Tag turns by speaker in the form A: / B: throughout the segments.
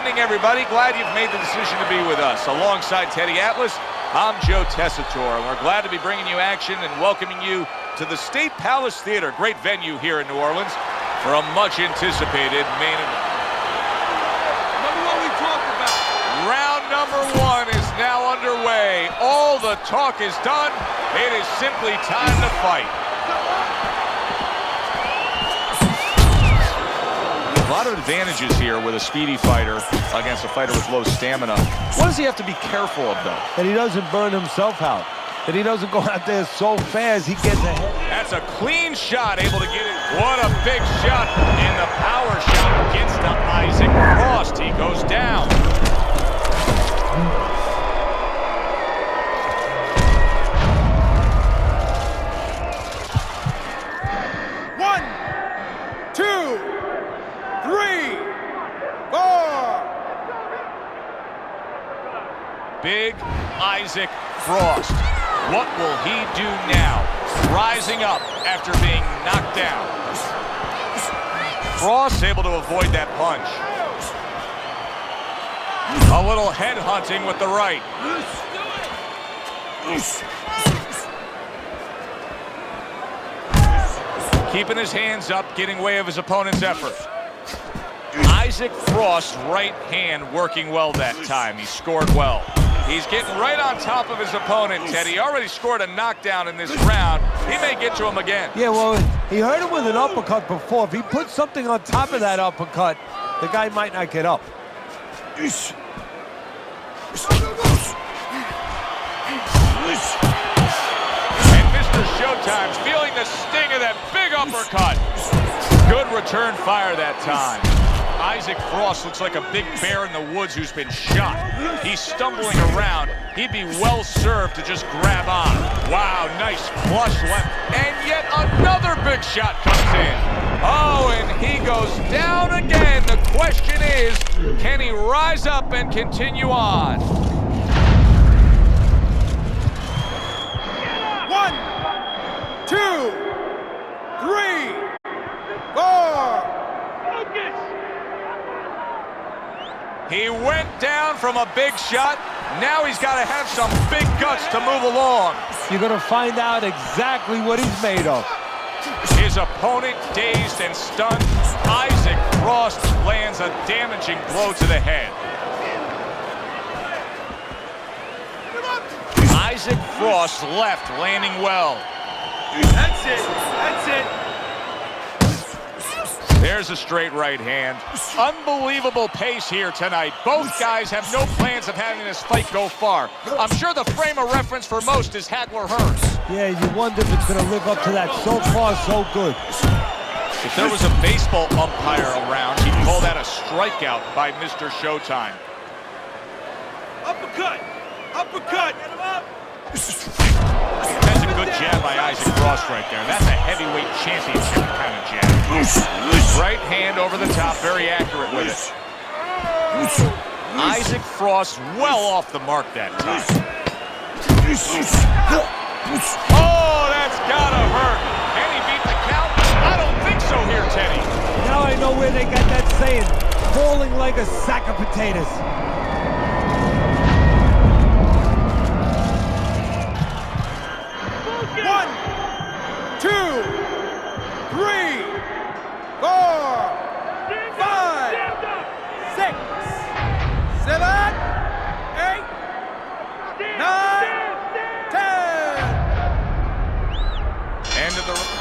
A: evening, everybody. Glad you've made the decision to be with us. Alongside Teddy Atlas, I'm Joe Tessitore, and we're glad to be bringing you action and welcoming you to the State Palace Theater, great venue here in New Orleans, for a much-anticipated main event.
B: Remember what we talked about.
A: Round number one is now underway. All the talk is done. It is simply time to fight. A lot of advantages here with a speedy fighter against a fighter with low stamina. What does he have to be careful of, though?
C: That he doesn't burn himself out. That he doesn't go out there so fast he gets ahead.
A: That's a clean shot, able to get it. What a big shot. And the power shot gets to Isaac Frost. He goes down.
B: One, two, three, four.
A: Big Isaac Frost. What will he do now? Rising up after being knocked down. Frost able to avoid that punch. A little head hunting with the right. Keeping his hands up, getting way of his opponent's effort. Isaac Frost's right hand working well that time. He scored well. He's getting right on top of his opponent, Teddy. He already scored a knockdown in this round. He may get to him again.
C: Yeah, well, he hurt him with an uppercut before. If he puts something on top of that uppercut, the guy might not get up.
A: And Mr. Showtime's feeling the sting of that big uppercut. Good return fire that time. Isaac Frost looks like a big bear in the woods who's been shot. He's stumbling around. He'd be well served to just grab on. Wow, nice flush left. And yet another big shot comes in. Oh, and he goes down again. The question is, can he rise up and continue on?
B: One, two, three, four. Focus.
A: He went down from a big shot. Now he's got to have some big guts to move along.
C: You're going to find out exactly what he's made of.
A: His opponent dazed and stunned. Isaac Frost lands a damaging blow to the head. Isaac Frost left landing well.
B: That's it. That's it.
A: There's a straight right hand. Unbelievable pace here tonight. Both guys have no plans of having this fight go far. I'm sure the frame of reference for most is Hagler-Hearst.
C: Yeah, you wonder if it's going to live up to that. So far, so good.
A: If there was a baseball umpire around, he'd call that a strikeout by Mr. Showtime.
B: Uppercut. Uppercut. Get him up.
A: That's a good jab by Isaac Frost right there. That's a heavyweight championship kind of jab. Right hand over the top, very accurate with it. Isaac Frost well off the mark that time. Oh, that's gotta hurt. Can he beat the count? I don't think so here, Teddy.
C: Now I know where they got that saying, falling like a sack of potatoes.
B: One, two, three, four, five, 6, 7, 8, 9, 10.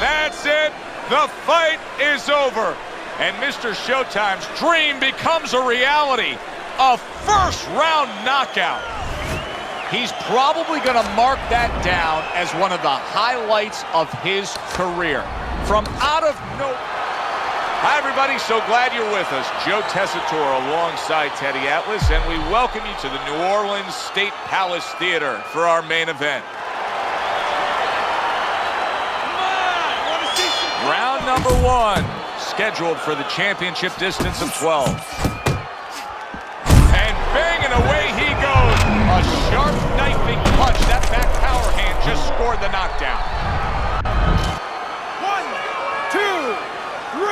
A: That's it. The fight is over. And Mr. Showtime's dream becomes a reality. A first-round knockout. He's probably going to mark that down as one of the highlights of his career. From out of nowhere. Hi, everybody. So glad you're with us. Joe Tessitore alongside Teddy Atlas, and we welcome you to the New Orleans State Palace Theater for our main event. Round number one, scheduled for the championship distance of 12. And banging away he goes. A sharp knifing punch. That back power hand just scored the knockdown.
B: 1, 2, 3,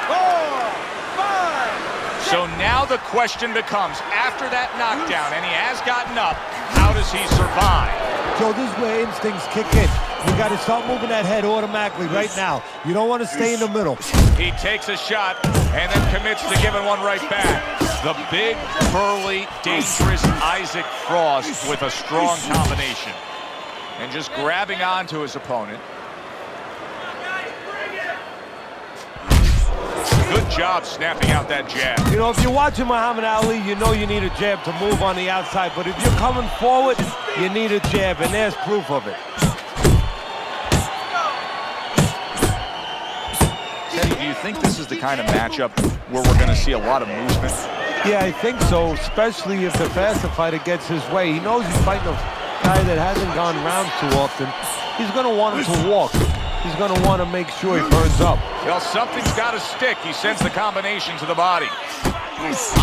B: 4, 5.
A: So now the question becomes, after that knockdown, and he has gotten up, how does he survive?
C: Joe, this is where instincts kick in. You got to start moving that head automatically right now. You don't want to stay in the middle.
A: He takes a shot and then commits to giving one right back. The big, burly, dangerous Isaac Frost with a strong combination. And just grabbing onto his opponent. Good job snapping out that jab.
C: You know, if you're watching Muhammad Ali, you know you need a jab to move on the outside. But if you're coming forward, you need a jab, and there's proof of it.
A: Teddy, do you think this is the kind of matchup where we're going to see a lot of movement?
C: Yeah, I think so, especially if the faster fighter gets his way. He knows he's fighting a guy that hasn't gone rounds too often. He's going to want him to walk. He's going to want to make sure he burns up.
A: Well, something's got to stick. He sends the combination to the body.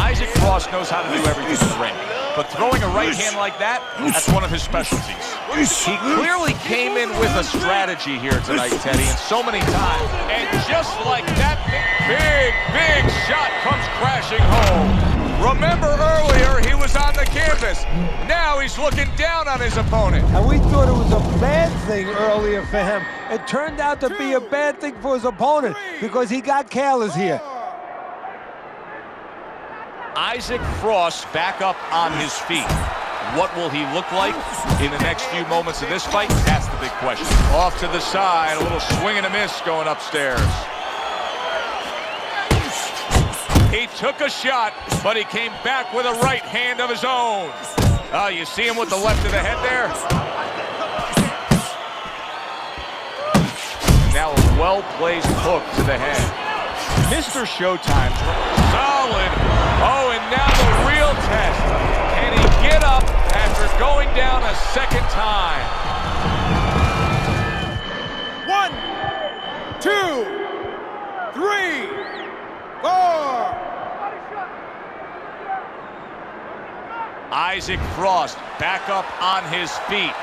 A: Isaac Frost knows how to do everything in the ring. But throwing a right hand like that, that's one of his specialties. He clearly came in with a strategy here tonight, Teddy, and so many times. And just like that, big shot comes crashing home. Remember earlier, he was on the canvas. Now he's looking down on his opponent.
C: And we thought it was a bad thing earlier for him. It turned out to be a bad thing for his opponent because he got careless here.
A: Isaac Frost back up on his feet. What will he look like in the next few moments of this fight? That's the big question. Off to the side, a little swing and a miss going upstairs. He took a shot, but he came back with a right hand of his own. Oh, you see him with the left of the head there? Now a well-placed hook to the head. Mr. Showtime, solid. Oh, and now the real test. Can he get up after going down a second time?
B: 1, 2, 3, 4.
A: Isaac Frost back up on his feet.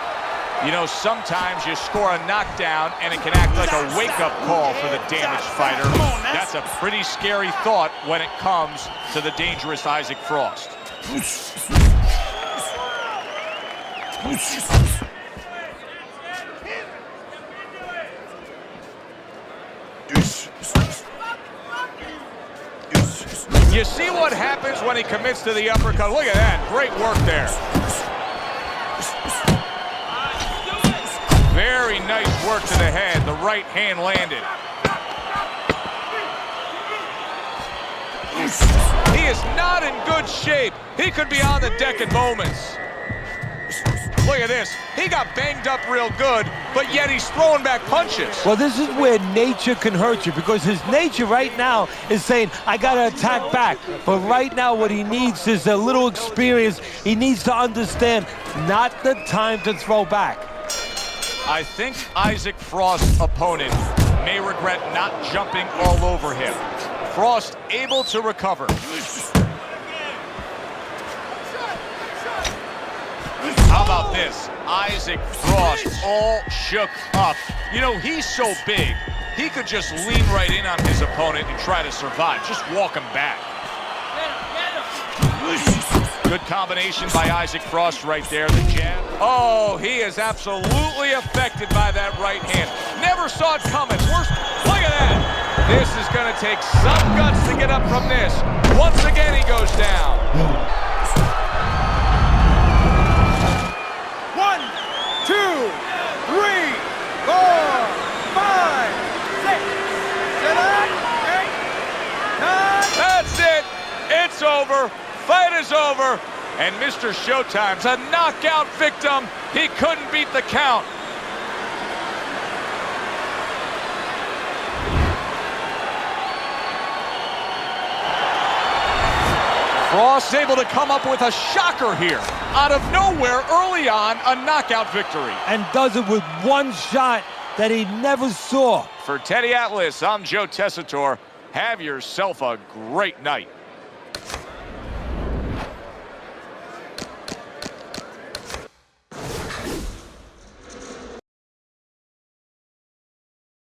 A: You know, sometimes you score a knockdown and it can act like a wake-up call for the damaged fighter. That's a pretty scary thought when it comes to the dangerous Isaac Frost. You see what happens when he commits to the uppercut. Look at that, great work there. Very nice work to the head. The right hand landed. He is not in good shape. He could be on the deck in moments. Look at this. He got banged up real good, but yet he's throwing back punches.
C: Well, this is where nature can hurt you because his nature right now is saying, I got to attack back. But right now what he needs is a little experience. He needs to understand not the time to throw back.
A: I think Isaac Frost's opponent may regret not jumping all over him. Frost able to recover. How about this? Isaac Frost all shook up. You know, he's so big, he could just lean right in on his opponent and try to survive. Just walk him back. Good combination by Isaac Frost right there, the jab. Oh, he is absolutely affected by that right hand. Never saw it coming. Look at that. This is going to take some guts to get up from this. Once again, he goes down.
B: 1, 2, 3, 4, 5, 6, 7, 8, 9.
A: That's it. It's over. Fight is over. And Mr. Showtime's a knockout victim. He couldn't beat the count. Frost able to come up with a shocker here. Out of nowhere, early on, a knockout victory.
C: And does it with one shot that he never saw.
A: For Teddy Atlas, I'm Joe Tessitore. Have yourself a great night.